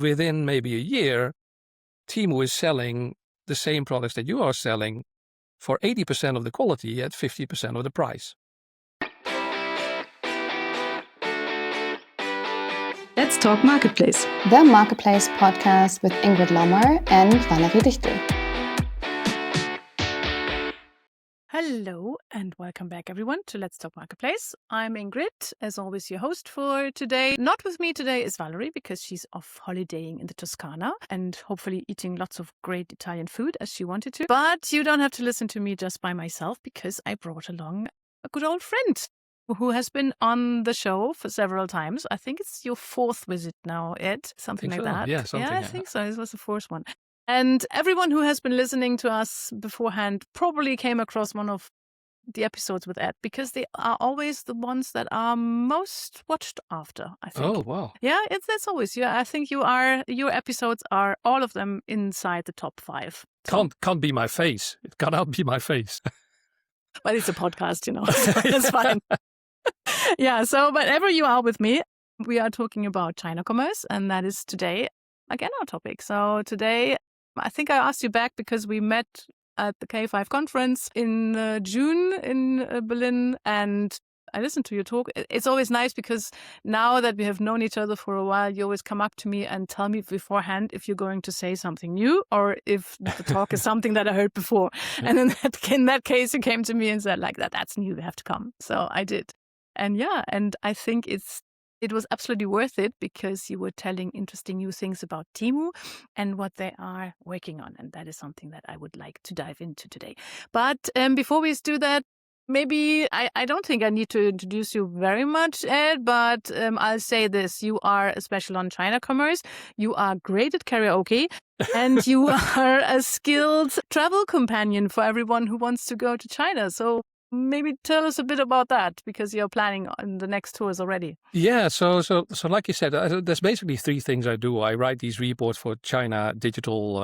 within maybe a year, Temu is selling the same products that you are selling for 80% of the quality at 50% of the price. Let's Talk Marketplace. The Marketplace podcast with Ingrid Lommer and Valerie Dichtel. Hello and welcome back everyone to Let's Talk Marketplace. I'm Ingrid, as always your host for today. Not with me today is Valerie because she's off holidaying in the Toscana and hopefully eating lots of great Italian food as she wanted to. But you don't have to listen to me just by myself because I brought along a good old friend who has been on the show for several times. I think it's your fourth visit now, Ed, something like that. Yeah, I think so. This was the fourth one. And everyone who has been listening to us beforehand probably came across one of the episodes with Ed because they are always the ones that are most watched after, I think. Oh, wow. Yeah, that's always. Yeah, I think your episodes are all of them inside the top 5. So. Can't be my face. It cannot be my face. But it's a podcast, so it's fine. Yeah, so whenever you are with me, we are talking about China commerce, and that is today, again, our topic. So today, I think I asked you back because we met at the K5 conference in June in Berlin, and I listened to your talk. It's always nice because now that we have known each other for a while, you always come up to me and tell me beforehand if you're going to say something new or if the talk is something that I heard before. And in that case, you came to me and said, like, that's new, you have to come. So I did. And and I think it was absolutely worth it because you were telling interesting new things about Temu and what they are working on. And that is something that I would like to dive into today. But before we do that, maybe I don't think I need to introduce you very much, Ed, but I'll say this. You are a special on China commerce. You are great at karaoke. And you are a skilled travel companion for everyone who wants to go to China. So maybe tell us a bit about that because you're planning on the next tours already. Yeah, so like you said, there's basically 3 things I do. I write these reports for China digital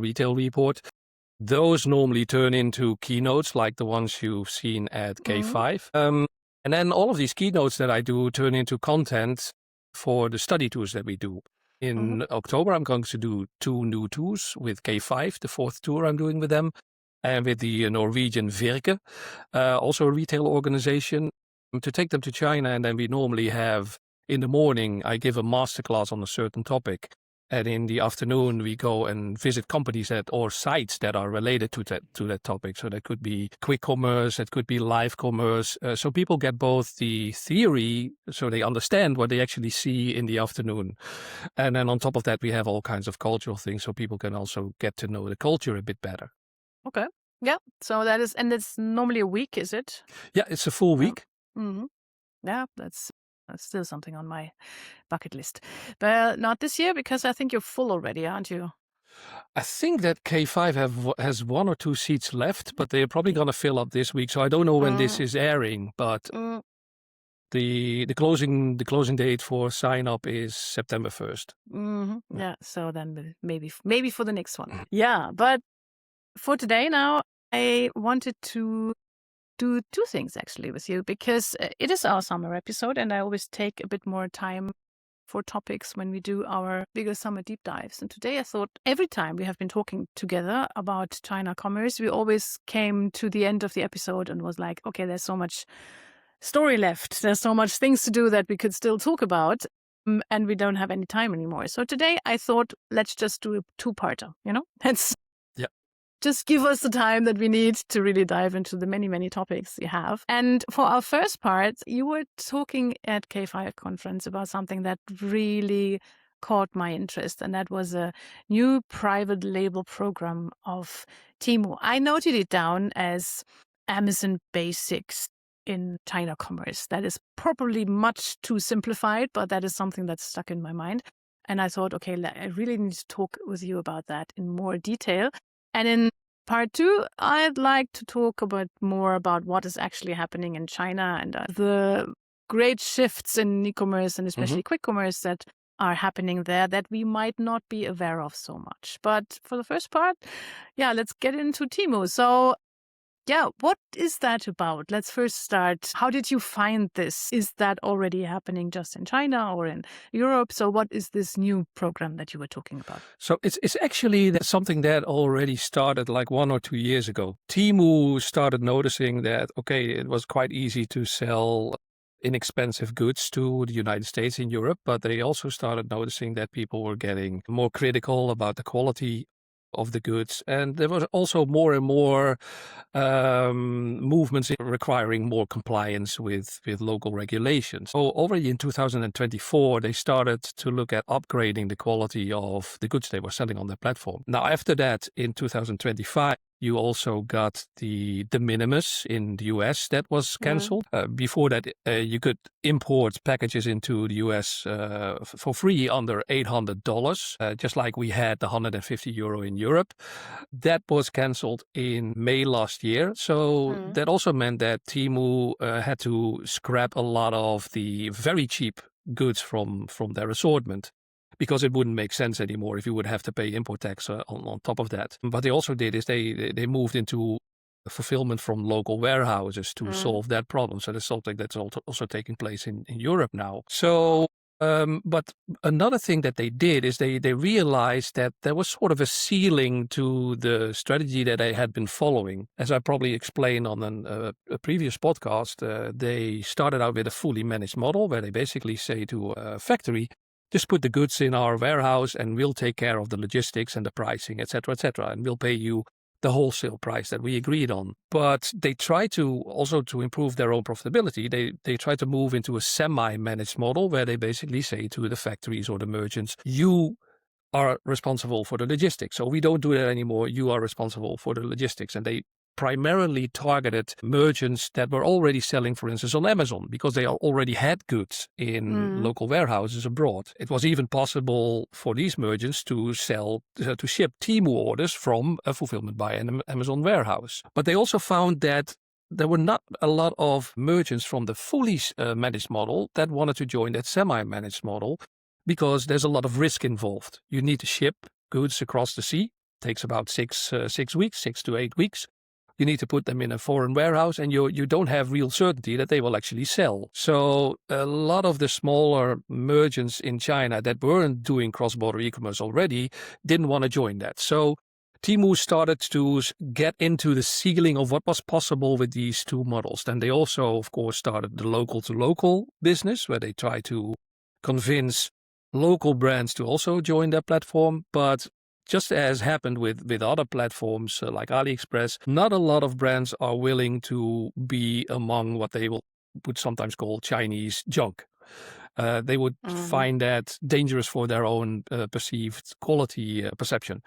retail report. Those normally turn into keynotes like the ones you've seen at K5. And then all of these keynotes that I do turn into content for the study tours that we do. In October, I'm going to do 2 new tours with K5, the 4th tour I'm doing with them. And with the Norwegian Virke, also a retail organization, to take them to China. And then we normally have, in the morning, I give a masterclass on a certain topic. And in the afternoon, we go and visit companies or sites that are related to that topic. So that could be quick commerce, that could be live commerce. So people get both the theory, so they understand what they actually see in the afternoon. And then on top of that, we have all kinds of cultural things, so people can also get to know the culture a bit better. Okay. Yeah. So that is, and it's normally a week, is it? Yeah, it's a full week. Yeah, that's still something on my bucket list. But not this year because I think you're full already, aren't you? I think that K5 has 1 or 2 seats left, but they're probably going to fill up this week. So I don't know when this is airing, but the closing date for sign up is September 1st. Yeah. So then maybe for the next one. Yeah, but for today now, I wanted to do 2 things actually with you because it is our summer episode and I always take a bit more time for topics when we do our bigger summer deep dives. And today I thought every time we have been talking together about China commerce, we always came to the end of the episode and was like, okay, there's so much story left. There's so much things to do that we could still talk about. And we don't have any time anymore. So today I thought, let's just do a 2-parter, Just give us the time that we need to really dive into the many, many topics you have. And for our first part, you were talking at K5 conference about something that really caught my interest, and that was a new private label program of Temu. I noted it down as Amazon Basics in China commerce. That is probably much too simplified, but that is something that's stuck in my mind. And I thought, okay, I really need to talk with you about that in more detail. And in part 2, I'd like to talk more about what is actually happening in China and the great shifts in e-commerce and especially quick commerce that are happening there that we might not be aware of so much. But for the first part, let's get into Temu. So Yeah, what is that about? Let's first start. How did you find this? Is that already happening just in China or in Europe? So what is this new program that you were talking about? So it's actually something that already started like 1 or 2 years ago. Temu started noticing that, okay, it was quite easy to sell inexpensive goods to the United States and Europe, but they also started noticing that people were getting more critical about the quality of the goods. And there was also more and more movements requiring more compliance with local regulations. So already in 2024, they started to look at upgrading the quality of the goods they were selling on their platform. Now, after that, in 2025, you also got the de minimis in the US that was cancelled. Before that, you could import packages into the US for free under $800, just like we had the €150 in Europe. That was cancelled in May last year. So that also meant that Temu had to scrap a lot of the very cheap goods from their assortment, because it wouldn't make sense anymore if you would have to pay import tax on top of that. What they also did is they moved into fulfillment from local warehouses to solve that problem. So that's something that's also taking place in Europe now. So, but another thing that they did is they realized that there was sort of a ceiling to the strategy that they had been following. As I probably explained on a previous podcast, they started out with a fully managed model where they basically say to a factory, just put the goods in our warehouse and we'll take care of the logistics and the pricing, etc., and we'll pay you the wholesale price that we agreed on. But they try to also to improve their own profitability. They try to move into a semi-managed model where they basically say to the factories or the merchants, you are responsible for the logistics. So we don't do that anymore. You are responsible for the logistics. And they primarily targeted merchants that were already selling, for instance, on Amazon, because they already had goods in local warehouses abroad. It was even possible for these merchants to ship Temu orders from a fulfillment by an Amazon warehouse. But they also found that there were not a lot of merchants from the fully managed model that wanted to join that semi-managed model, because there's a lot of risk involved. You need to ship goods across the sea. It takes about 6 weeks, 6 to 8 weeks. You need to put them in a foreign warehouse, and you don't have real certainty that they will actually sell. So a lot of the smaller merchants in China that weren't doing cross-border e-commerce already didn't want to join that. So Temu started to get into the ceiling of what was possible with these two models. Then they also, of course, started the local-to-local business, where they try to convince local brands to also join their platform. But just as happened with other platforms like AliExpress, not a lot of brands are willing to be among what they would sometimes call Chinese junk. They would find that dangerous for their own perceived quality perception.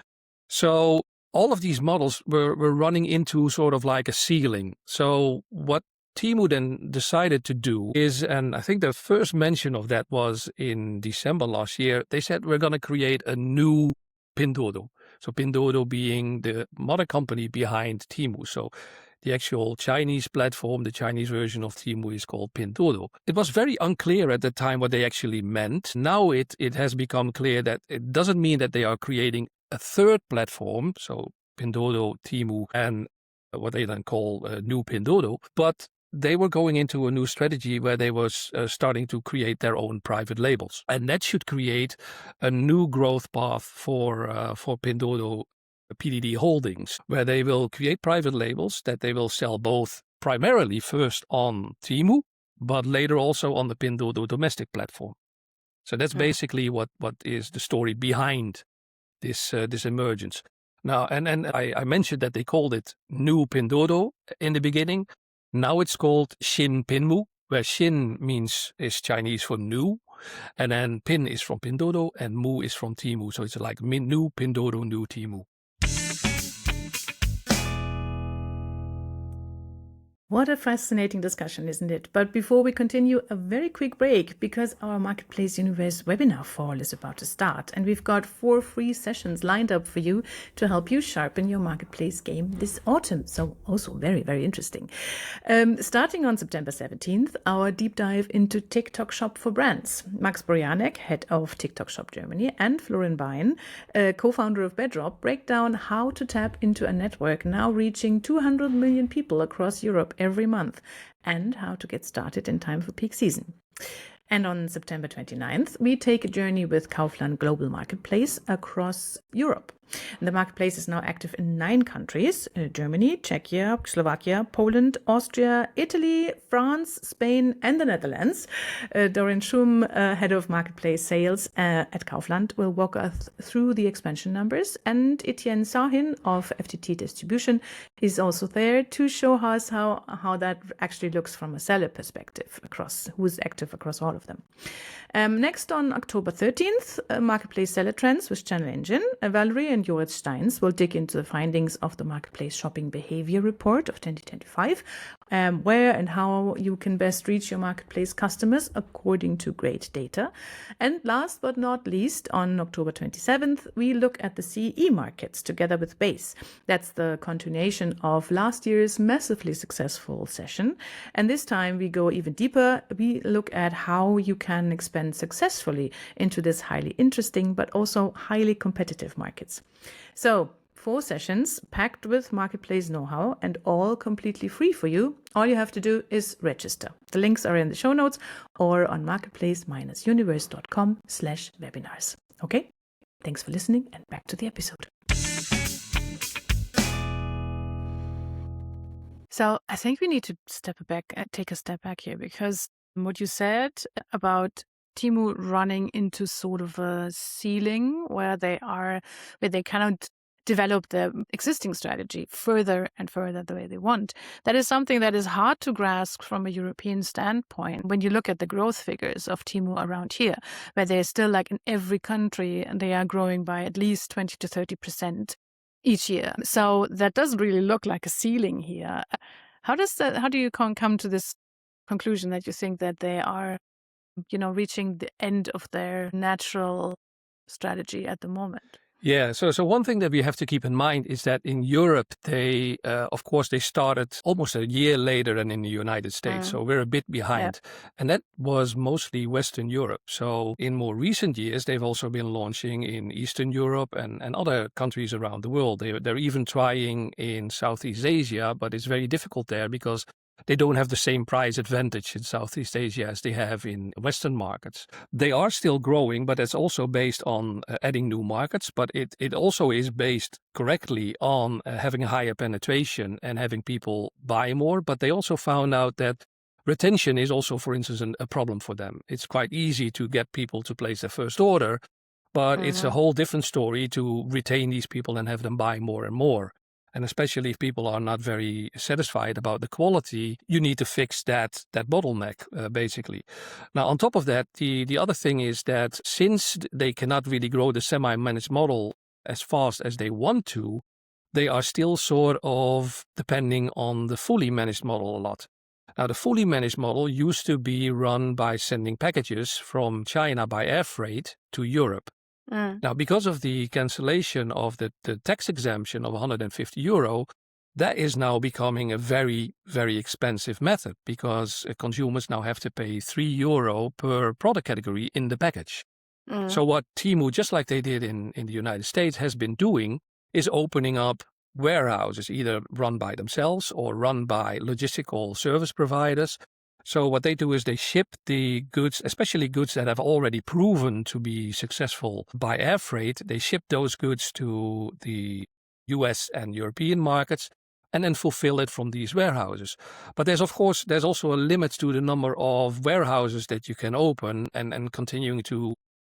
So all of these models were running into sort of like a ceiling. So what Temu then decided to do is, and I think the first mention of that was in December last year, they said we're going to create a new Pinduoduo. So Pinduoduo being the mother company behind Temu. So the actual Chinese platform, the Chinese version of Temu, is called Pinduoduo. It was very unclear at the time what they actually meant. Now it has become clear that it doesn't mean that they are creating a third platform, so Pinduoduo, Temu, and what they then call New Pinduoduo, but they were going into a new strategy where they was starting to create their own private labels. And that should create a new growth path for Pinduoduo PDD Holdings, where they will create private labels that they will sell both primarily first on Temu, but later also on the Pinduoduo domestic platform. So that's basically what is the story behind this emergence. Now, and I mentioned that they called it New Pinduoduo in the beginning. Now it's called Xin Pinmu, where Xin is Chinese for new, and then Pin is from Pinduoduo, and Mu is from Temu. So it's like New Pinduoduo, New Temu. What a fascinating discussion, isn't it? But before we continue, a very quick break because our Marketplace Universe webinar fall is about to start. And we've got 4 free sessions lined up for you to help you sharpen your marketplace game this autumn. So also very, very interesting. Starting on September 17th, our deep dive into TikTok Shop for Brands. Max Borjanek, head of TikTok Shop Germany, and Florian Bein, co-founder of Bedrock, break down how to tap into a network now reaching 200 million people across Europe every month, and how to get started in time for peak season. And on September 29th, we take a journey with Kaufland Global Marketplace across Europe. And the marketplace is now active in 9 countries, Germany, Czechia, Slovakia, Poland, Austria, Italy, France, Spain, and the Netherlands. Dorian Schum, head of marketplace sales at Kaufland, will walk us through the expansion numbers. And Etienne Sahin of FTT Distribution is also there to show us how that actually looks from a seller perspective, who's active across all of them. Next on October 13th, Marketplace Seller Trends with Channel Engine. Valerie and Joris Steins will dig into the findings of the Marketplace Shopping Behavior Report of 2025, where and how you can best reach your marketplace customers according to great data. And last but not least, on October 27th, we look at the CE markets together with Base. That's the continuation of last year's massively successful session. And this time we go even deeper. We look at how you can expand successfully into this highly interesting but also highly competitive markets. So 4 sessions packed with marketplace know-how and all completely free for you. All you have to do is register. The links are in the show notes or on marketplace-universe.com/webinars. Okay, thanks for listening and back to the episode. So I think we need to take a step back here, because what you said about Temu running into sort of a ceiling where they cannot develop the existing strategy further and further the way they want. That is something that is hard to grasp from a European standpoint when you look at the growth figures of Temu around here, where they're still like in every country and they are growing by at least 20 to 30% each year. So that doesn't really look like a ceiling here. How do you come to this conclusion that you think that they are reaching the end of their natural strategy at the moment? Yeah, so one thing that we have to keep in mind is that in Europe, they started almost a year later than in the United States. So we're a bit behind. Yeah. And that was mostly Western Europe. So in more recent years, they've also been launching in Eastern Europe and other countries around the world. They're even trying in Southeast Asia, but it's very difficult there because they don't have the same price advantage in Southeast Asia as they have in Western markets. They are still growing, but it's also based on adding new markets. But it also is based correctly on having a higher penetration and having people buy more. But they also found out that retention is also, for instance, a problem for them. It's quite easy to get people to place their first order, but it's a whole different story to retain these people and have them buy more and more. And especially if people are not very satisfied about the quality, you need to fix that bottleneck, basically. Now, on top of that, the other thing is that since they cannot really grow the semi-managed model as fast as they want to, they are still sort of depending on the fully managed model a lot. Now, the fully managed model used to be run by sending packages from China by air freight to Europe. Now, because of the cancellation of the tax exemption of €150, that is now becoming a very, very expensive method because consumers now have to pay €3 per product category in the package. So what Temu, just like they did in the United States, has been doing is opening up warehouses, either run by themselves or run by logistical service providers. So what they do is they ship the goods, especially goods that have already proven to be successful by air freight. They ship those goods to the US and European markets and then fulfill it from these warehouses. But there's also a limit to the number of warehouses that you can open and continuing to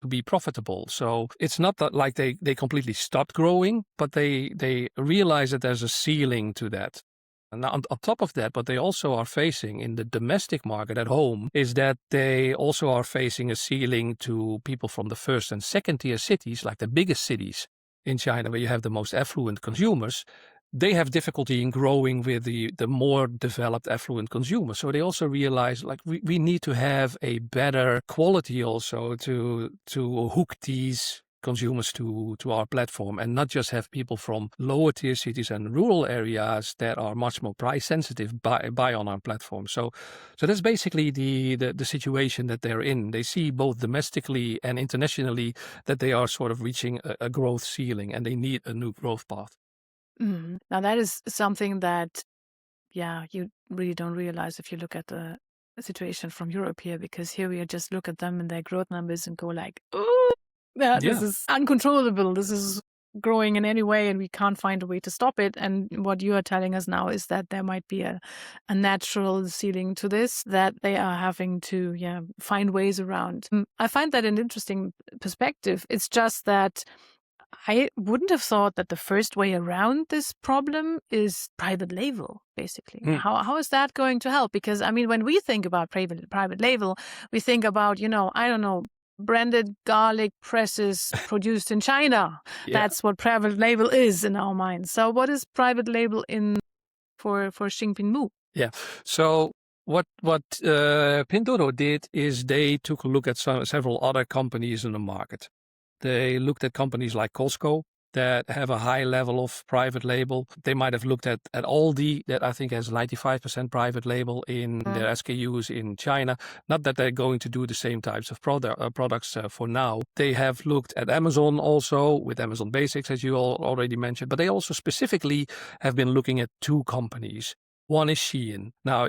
be profitable. So it's not that like they completely stopped growing, but they realize that there's a ceiling to that. And now on top of that, what they also are facing in the domestic market at home is that they also are facing a ceiling to people from the first and second tier cities, like the biggest cities in China, where you have the most affluent consumers. they have difficulty in growing with the more developed affluent consumers. So they also realize like we need to have a better quality also to hook these consumers to our platform, and not just have people from lower tier cities and rural areas that are much more price sensitive buy on our platform. So that's basically the situation that they're in. They see both domestically and internationally that they are sort of reaching a growth ceiling, and they need a new growth path. Now that is something that, you really don't realize if you look at the situation from Europe here, because here we just look at them and their growth numbers and go like, oh, this is uncontrollable. This is growing in any way and we can't find a way to stop it. And what you are telling us now is that there might be a natural ceiling to this that they are having to find ways around. I find that an interesting perspective. It's just that I wouldn't have thought that the first way around this problem is private label, basically. How is that going to help? Because, I mean, when we think about private label, we think about, I don't know, branded garlic presses produced in China. That's what private label is in our minds. So what is private label for Temu? Yeah. So what Pinduoduo did is they took a look at several other companies in the market. They looked at companies like Costco that have a high level of private label. They might have looked at Aldi that I think has 95% private label in their SKUs in China. Not that they're going to do the same types of products for now. They have looked at Amazon also with Amazon Basics, as you already mentioned. But they also specifically have been looking at two companies. One is Shein. Now,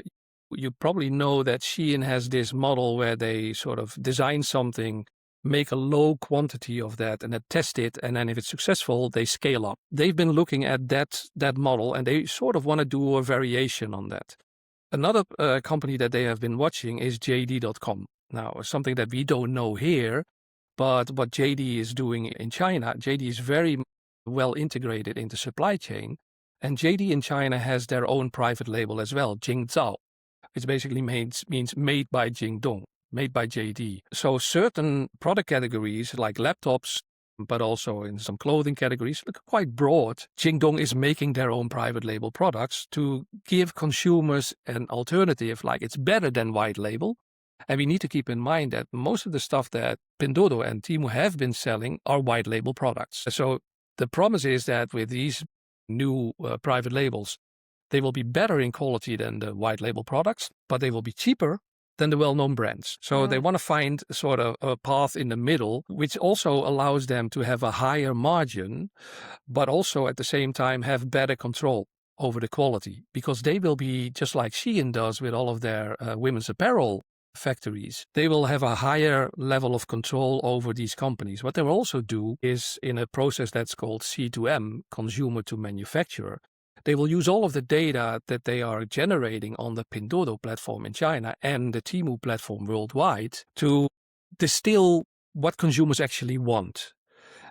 you probably know that Shein has this model where they sort of design something, make a low quantity of that and then test it, and then if it's successful, they scale up. They've been looking at that model, and they sort of want to do a variation on that. Another company that they have been watching is JD.com. Now, something that we don't know here, but what JD is doing in China, JD is very well integrated into supply chain, and JD in China has their own private label as well, Jingzao, which basically means made by Jingdong, made by JD. So certain product categories like laptops, but also in some clothing categories, look quite broad. Jingdong is making their own private label products to give consumers an alternative, like it's better than white label. And we need to keep in mind that most of the stuff that Pinduoduo and Temu have been selling are white label products. So the promise is that with these new private labels, they will be better in quality than the white label products, but they will be cheaper than the well-known brands. So they want to find sort of a path in the middle, which also allows them to have a higher margin, but also at the same time have better control over the quality, because they will be just like Shein does with all of their women's apparel factories. They will have a higher level of control over these companies. What they will also do is, in a process that's called C2M, consumer to manufacturer, they will use all of the data that they are generating on the Pinduoduo platform in China and the Temu platform worldwide to distill what consumers actually want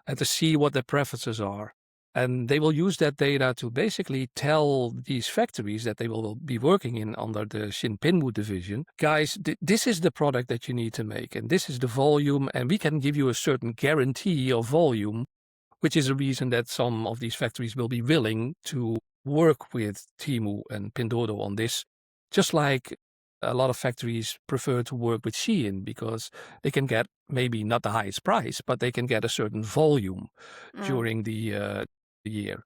and to see what their preferences are. And they will use that data to basically tell these factories that they will be working in under the Xinpinwu division, guys, this is the product that you need to make, and this is the volume, and we can give you a certain guarantee of volume, which is a reason that some of these factories will be willing to work with Temu and Pinduoduo on this, just like a lot of factories prefer to work with Shein because they can get maybe not the highest price, but they can get a certain volume during the year.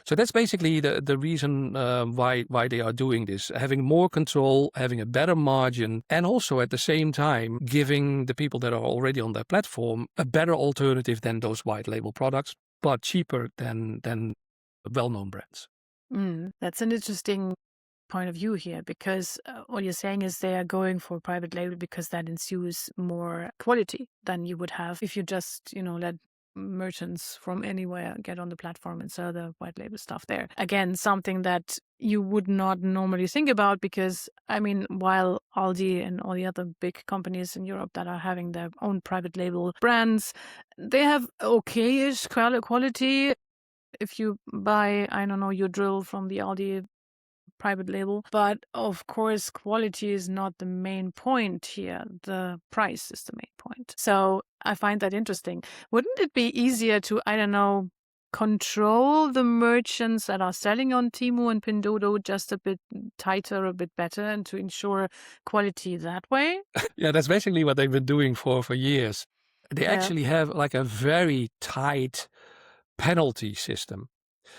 So that's basically the reason why they are doing this, having more control, having a better margin, and also at the same time giving the people that are already on their platform a better alternative than those white label products, but cheaper than well-known brands. That's an interesting point of view here, because what you're saying is they are going for private label because that ensues more quality than you would have if you just, let merchants from anywhere get on the platform and sell the white label stuff there. Again, something that you would not normally think about because, I mean, while Aldi and all the other big companies in Europe that are having their own private label brands, they have okay-ish quality. If you buy, I don't know, your drill from the Aldi private label. But of course, quality is not the main point here. The price is the main point. So I find that interesting. Wouldn't it be easier to, I don't know, control the merchants that are selling on Temu and Pinduoduo just a bit tighter, a bit better, and to ensure quality that way? Yeah, that's basically what they've been doing for years. They Yeah. actually have like a very tight penalty system.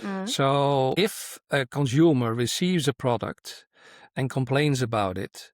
Mm. So if a consumer receives a product and complains about it,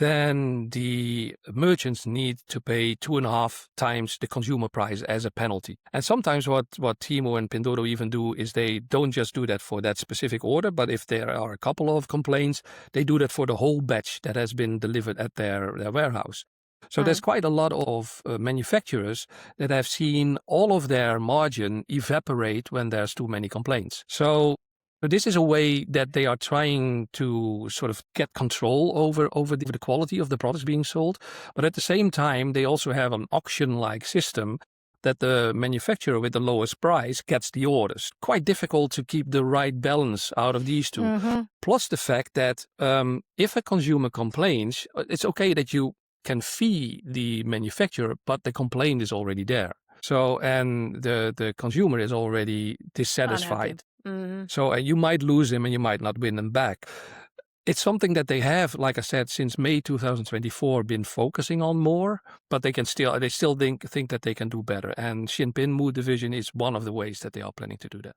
then the merchants need to pay 2.5 times the consumer price as a penalty. And sometimes what Temu and Pinduoduo even do is they don't just do that for that specific order, but if there are a couple of complaints, they do that for the whole batch that has been delivered at their warehouse. So there's quite a lot of manufacturers that have seen all of their margin evaporate when there's too many complaints. So this is a way that they are trying to sort of get control over the quality of the products being sold. But at the same time, they also have an auction-like system that the manufacturer with the lowest price gets the orders. Quite difficult to keep the right balance out of these two. Mm-hmm. Plus the fact that if a consumer complains, it's okay that you can fee the manufacturer, but the complaint is already there. So, and the consumer is already dissatisfied. Mm-hmm. So you might lose him and you might not win them back. It's something that they have, like I said, since May 2024 been focusing on more, but they still think that they can do better. And Shinpinmu division is one of the ways that they are planning to do that.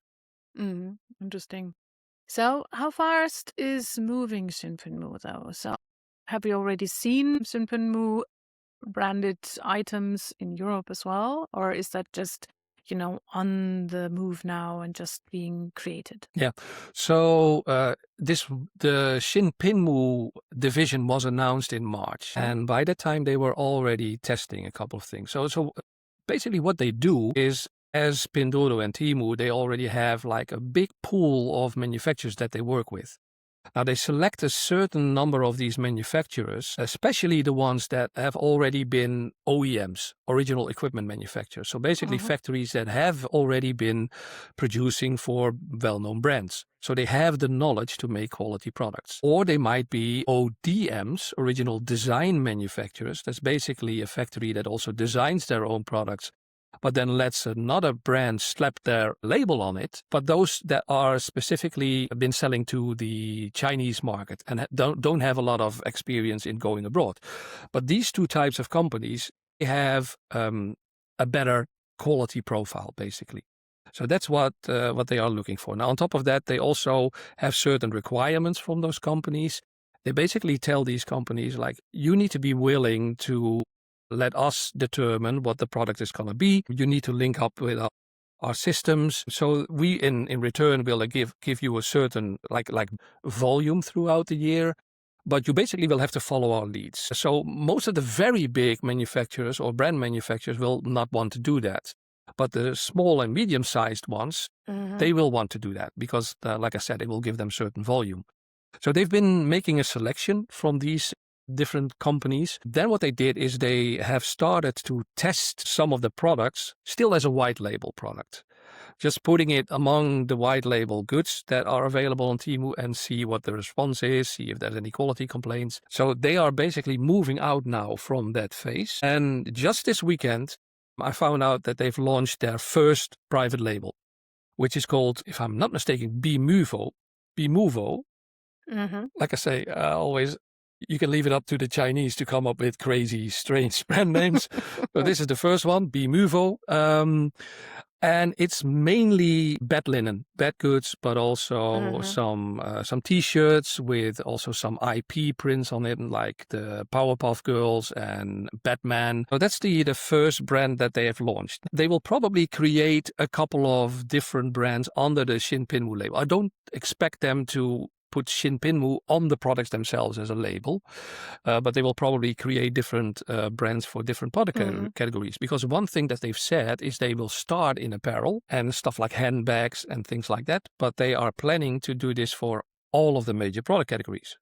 Mm-hmm. Interesting. So how fast is moving Shinpinmu though? So have you already seen Shinpinmu branded items in Europe as well? Or is that just, on the move now and just being created? Yeah. So the Shinpinmu division was announced in March. And by that time, they were already testing a couple of things. So basically what they do is, as Pinduoduo and Temu, they already have like a big pool of manufacturers that they work with. Now, they select a certain number of these manufacturers, especially the ones that have already been OEMs, original equipment manufacturers. So basically factories that have already been producing for well-known brands. So they have the knowledge to make quality products. Or they might be ODMs, original design manufacturers. That's basically a factory that also designs their own products, but then lets another brand slap their label on it. But those that are specifically been selling to the Chinese market and don't have a lot of experience in going abroad. But these two types of companies have a better quality profile, basically. So that's what they are looking for. Now, on top of that, they also have certain requirements from those companies. They basically tell these companies, like, you need to be willing to let us determine what the product is going to be. You need to link up with our systems. So we, in return, will give you a certain like volume throughout the year. But you basically will have to follow our leads. So most of the very big manufacturers or brand manufacturers will not want to do that. But the small and medium-sized ones, they will want to do that because, like I said, it will give them certain volume. So they've been making a selection from these different companies. Then what they did is they have started to test some of the products still as a white label product. Just putting it among the white label goods that are available on Temu and see what the response is, see if there's any quality complaints. So they are basically moving out now from that phase. And just this weekend, I found out that they've launched their first private label, which is called, if I'm not mistaken, Bimuvo. Like I say, always, you can leave it up to the Chinese to come up with crazy, strange brand names. So this is the first one, Bimuvo. And it's mainly bed linen, bed goods, but also some T-shirts with also some IP prints on it, like the Powerpuff Girls and Batman. So that's the first brand that they have launched. They will probably create a couple of different brands under the Shinpinmu label. I don't expect them to put Shinpinmu on the products themselves as a label, but they will probably create different brands for different product categories. Because one thing that they've said is they will start in apparel and stuff like handbags and things like that, but they are planning to do this for all of the major product categories.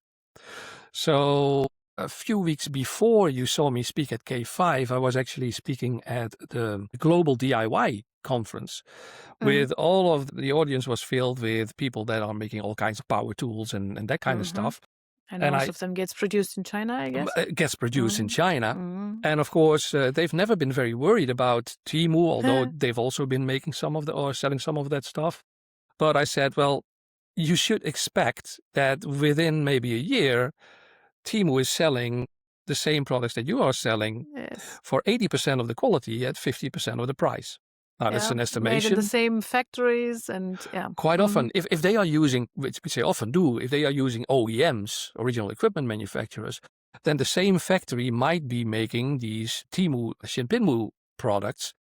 So a few weeks before you saw me speak at K5, I was actually speaking at the Global DIY conference with all of the audience was filled with people that are making all kinds of power tools and that kind of stuff. And And most of them gets produced in China, I guess. it gets produced in China. Mm. And of course, they've never been very worried about Temu, although they've also been making some of or selling some of that stuff. But I said, well, you should expect that within maybe a year, Temu is selling the same products that you are selling Yes. for 80% of the quality at 50% of the price. Now, that's an Made in estimation. the same factories and Quite often, if they are using, which they often do, if they are using OEMs, original equipment manufacturers, then the same factory might be making these Temu Shinpinmu products,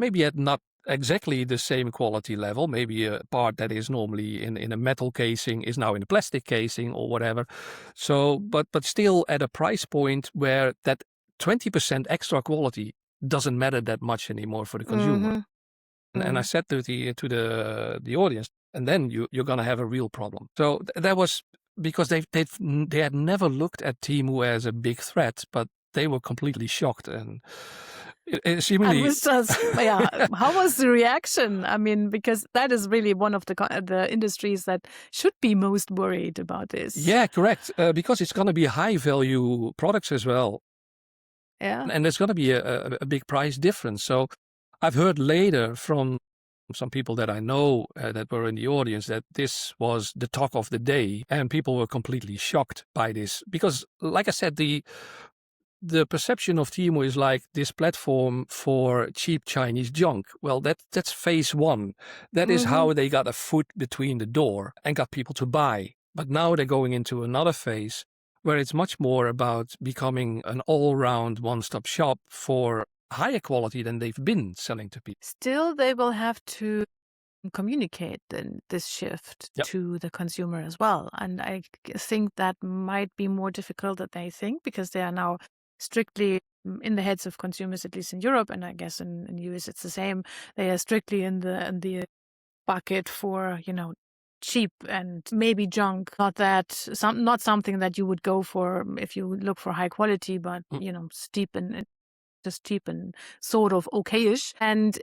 maybe at not exactly the same quality level. Maybe a part that is normally in a metal casing is now in a plastic casing or whatever. So, but still at a price point where that 20% extra quality doesn't matter that much anymore for the consumer. And I said to the audience, and then you're going to have a real problem. So that was because they had never looked at Temu as a big threat, but they were completely shocked and seemingly. And was just, how was the reaction? I mean, because that is really one of the industries that should be most worried about this. Yeah, correct. Because it's going to be high value products as well. Yeah. And there's going to be a big price difference. So I've heard later from some people that I know that were in the audience that this was the talk of the day, and people were completely shocked by this because, like I said, the perception of Temu is like this platform for cheap Chinese junk. Well, that's phase one. That is how they got a foot between the door and got people to buy. But now they're going into another phase where it's much more about becoming an all-round one-stop shop for higher quality than they've been selling to people. Still, they will have to communicate this shift to the consumer as well. And I think that might be more difficult than they think because they are now strictly in the heads of consumers, at least in Europe, and I guess in the US it's the same. They are strictly in the bucket for, cheap and maybe junk. Not something that you would go for if you look for high quality, but just cheap and sort of okayish. And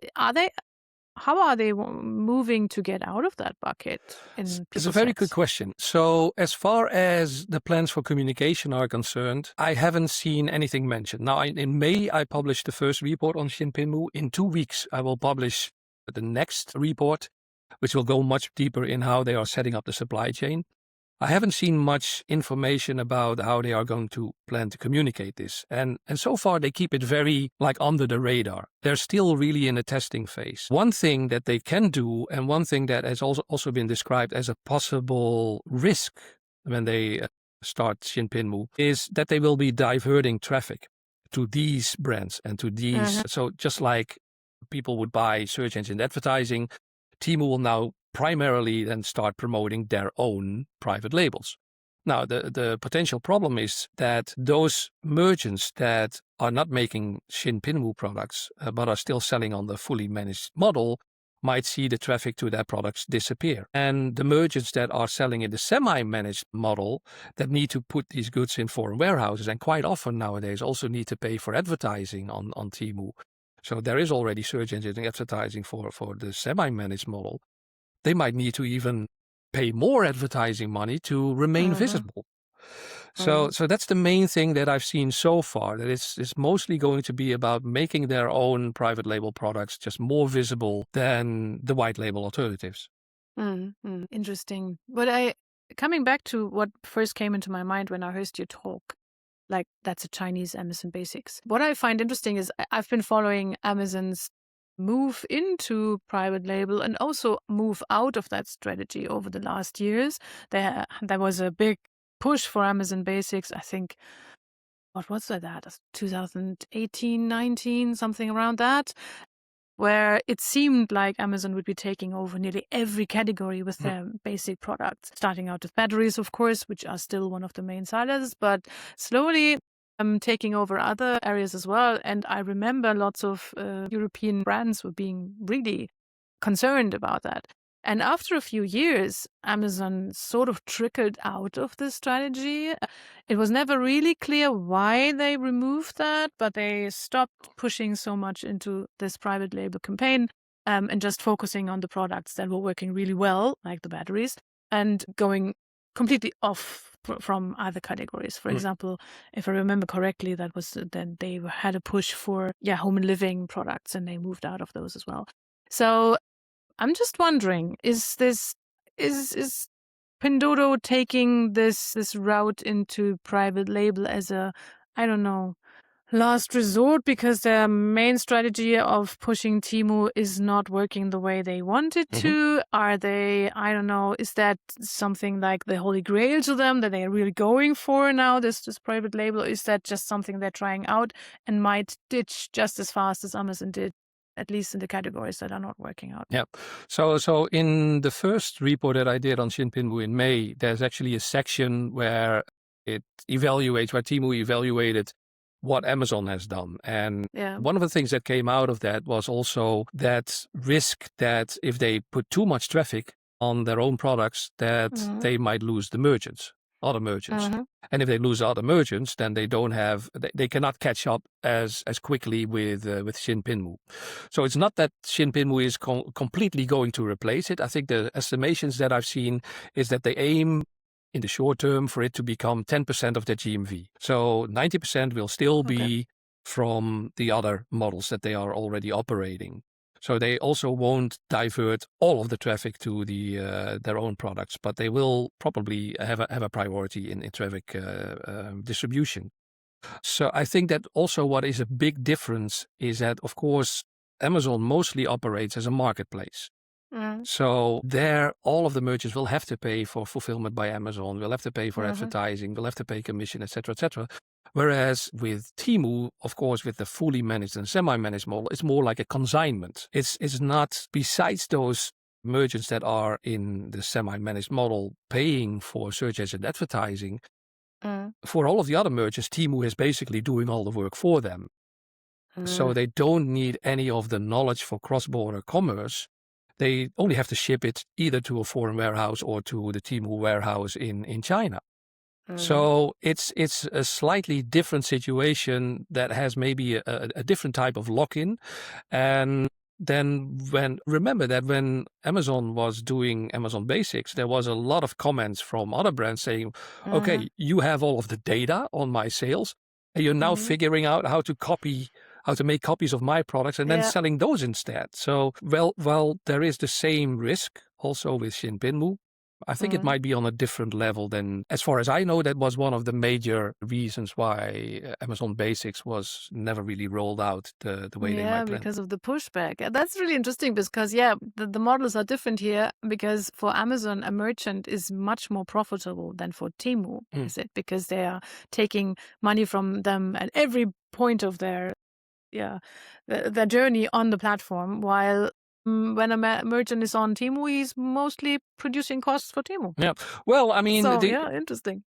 how are they moving to get out of that bucket? It's a very good question. So as far as the plans for communication are concerned, I haven't seen anything mentioned. Now, in May, I published the first report on Shinpinmu. In 2 weeks, I will publish the next report, which will go much deeper in how they are setting up the supply chain. I haven't seen much information about how they are going to plan to communicate this. And so far, they keep it very under the radar. They're still really in a testing phase. One thing that they can do, and one thing that has also been described as a possible risk when they start Shinpinmu, is that they will be diverting traffic to these brands and to these. So just like people would buy search engine advertising, Temu will now primarily then start promoting their own private labels. Now, the potential problem is that those merchants that are not making Shinpinmu products, but are still selling on the fully managed model, might see the traffic to their products disappear. And the merchants that are selling in the semi-managed model that need to put these goods in foreign warehouses, and quite often nowadays also need to pay for advertising on Temu. So there is already search engine advertising for the semi-managed model. They might need to even pay more advertising money to remain visible. So that's the main thing that I've seen so far, that it's mostly going to be about making their own private label products just more visible than the white label alternatives. Interesting. But coming back to what first came into my mind when I heard you talk, like that's a Chinese Amazon basics. What I find interesting is I've been following Amazon's move into private label and also move out of that strategy over the last years. There was a big push for Amazon Basics. I think, what was that? 2018, 19, something around that, where it seemed like Amazon would be taking over nearly every category with their basic products, starting out with batteries, of course, which are still one of the main sellers, but slowly taking over other areas as well. And I remember lots of European brands were being really concerned about that. And after a few years, Amazon sort of trickled out of this strategy. It was never really clear why they removed that, but they stopped pushing so much into this private label campaign and just focusing on the products that were working really well, like the batteries, and going completely off from other categories. For Mm. example, if I remember correctly, that was then they had a push for home and living products, and they moved out of those as well. So I'm just wondering, is Pinduoduo taking this route into private label as a, I don't know, last resort because their main strategy of pushing Temu is not working the way they want it to? Are they, I don't know, is that something like the holy grail to them that they're really going for now, this private label? Or is that just something they're trying out and might ditch just as fast as Amazon did, at least in the categories that are not working out? Yeah. So in the first report that I did on Xinpinwu in May, there's actually a section where it evaluates, where Temu evaluated what Amazon has done. And one of the things that came out of that was also that risk that if they put too much traffic on their own products, that they might lose the merchants, other merchants. And if they lose other merchants, then they cannot catch up as quickly with Xinpinwu. So it's not that Xinpinwu is completely going to replace it. I think the estimations that I've seen is that they aim in the short term for it to become 10% of their GMV. So 90% will still be from the other models that they are already operating. So they also won't divert all of the traffic to their own products, but they will probably have a priority in traffic distribution. So I think that also what is a big difference is that, of course, Amazon mostly operates as a marketplace. So there, all of the merchants will have to pay for fulfillment by Amazon, will have to pay for advertising, will have to pay commission, etc., etc. Whereas with Temu, of course, with the fully managed and semi-managed model, it's more like a consignment. It's not, besides those merchants that are in the semi-managed model paying for search engine advertising, for all of the other merchants, Temu is basically doing all the work for them. So they don't need any of the knowledge for cross-border commerce. They only have to ship it either to a foreign warehouse or to the Temu warehouse in China. So it's a slightly different situation that has maybe a different type of lock-in. And then remember that when Amazon was doing Amazon Basics, there was a lot of comments from other brands saying, okay, you have all of the data on my sales, and you're now figuring out how to make copies of my products and then selling those instead. So, well, there is the same risk also with Xinpinwu. I think it might be on a different level than, as far as I know, that was one of the major reasons why Amazon Basics was never really rolled out the way they might plan. Yeah, because of the pushback. That's really interesting because, the models are different here because for Amazon, a merchant is much more profitable than for Temu, is it? Because they are taking money from them at every point of their journey on the platform, while when a merchant is on Temu, he's mostly producing costs for Temu. Yeah. Well, I mean, interesting.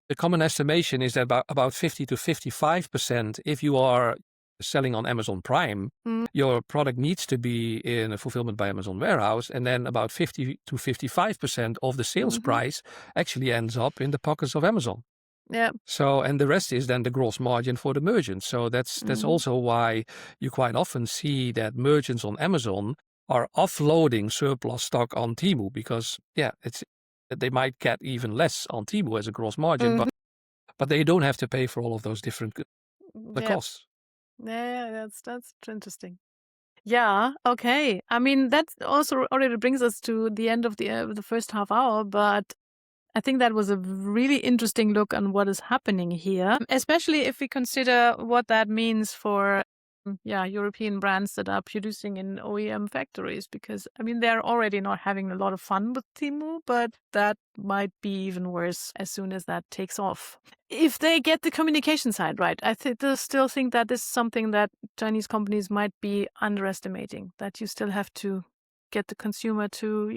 The common estimation is that about 50 to 55%, if you are selling on Amazon Prime, your product needs to be in a fulfillment by Amazon warehouse, and then about 50 to 55% of the sales price actually ends up in the pockets of Amazon. Yeah. So, and the rest is then the gross margin for the merchant. So that's also why you quite often see that merchants on Amazon are offloading surplus stock on Temu because, they might get even less on Temu as a gross margin, but they don't have to pay for all of those different costs. Yeah, that's interesting. Yeah, okay. I mean, that also already brings us to the end of the first half hour, but I think that was a really interesting look on what is happening here, especially if we consider what that means for European brands that are producing in OEM factories, because I mean they're already not having a lot of fun with Temu, but that might be even worse as soon as that takes off. If they get the communication side right, I still think that this is something that Chinese companies might be underestimating, that you still have to get the consumer to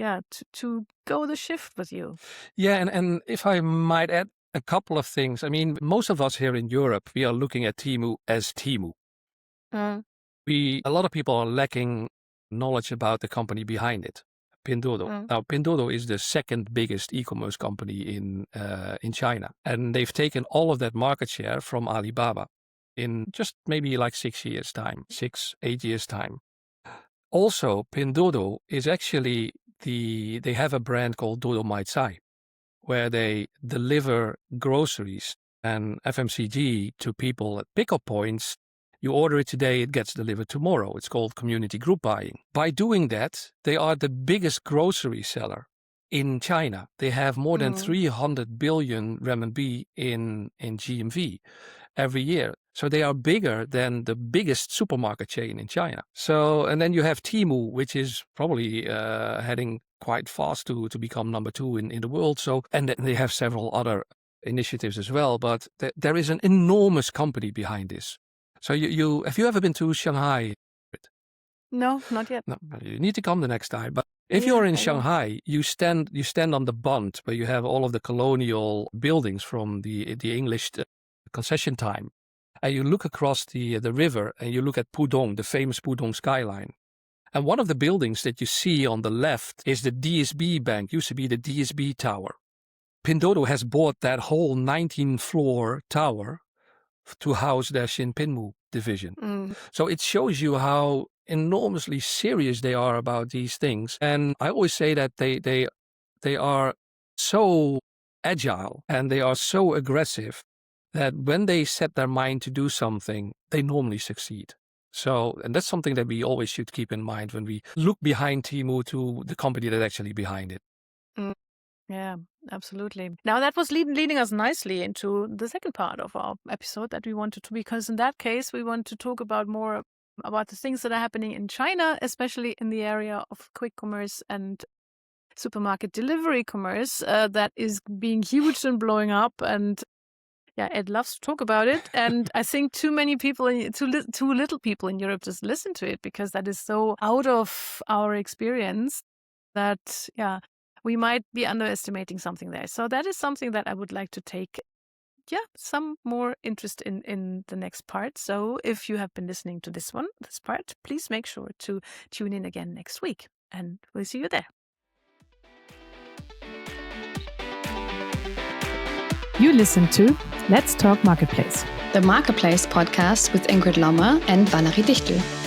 go the shift with you. Yeah, and if I might add a couple of things. I mean, most of us here in Europe, we are looking at Temu as Temu. A lot of people are lacking knowledge about the company behind it, Pinduoduo. Now, Pinduoduo is the second biggest e-commerce company in China, and they've taken all of that market share from Alibaba in just maybe like 6 years' time, 8 years' time. Also, Pinduoduo is actually they have a brand called Dodo Maicai, where they deliver groceries and FMCG to people at pickup points. You order it today, it gets delivered tomorrow. It's called community group buying. By doing that, they are the biggest grocery seller in China. They have more than 300 billion renminbi in GMV every year. So they are bigger than the biggest supermarket chain in China. So, and then you have Temu, which is probably heading quite fast to become number 2 in the world. So, and then they have several other initiatives as well. But there is an enormous company behind this. So you have you ever been to Shanghai? No, not yet. No, you need to come the next time. But if you're in Shanghai, you stand on the Bund, where you have all of the colonial buildings from the English concession time, and you look across the river and you look at Pudong, the famous Pudong skyline. And one of the buildings that you see on the left is the DSB Bank, used to be the DSB Tower. Pinduoduo has bought that whole 19-floor tower to house their Xinpinmu division. So it shows you how enormously serious they are about these things. And I always say that they are so agile and they are so aggressive that when they set their mind to do something, they normally succeed. So, and that's something that we always should keep in mind when we look behind Temu to the company that's actually behind it. Yeah, absolutely. Now that was leading us nicely into the second part of our episode that we wanted to, because in that case, we want to talk about more about the things that are happening in China, especially in the area of quick commerce and supermarket delivery commerce that is being huge and blowing up. And yeah, Ed loves to talk about it. And I think too little people in Europe just listen to it because that is so out of our experience that, we might be underestimating something there. So that is something that I would like to take, some more interest in the next part. So if you have been listening to this part, please make sure to tune in again next week. And we'll see you there. You listen to Let's Talk Marketplace, the Marketplace podcast with Ingrid Lommer and Valerie Dichtel.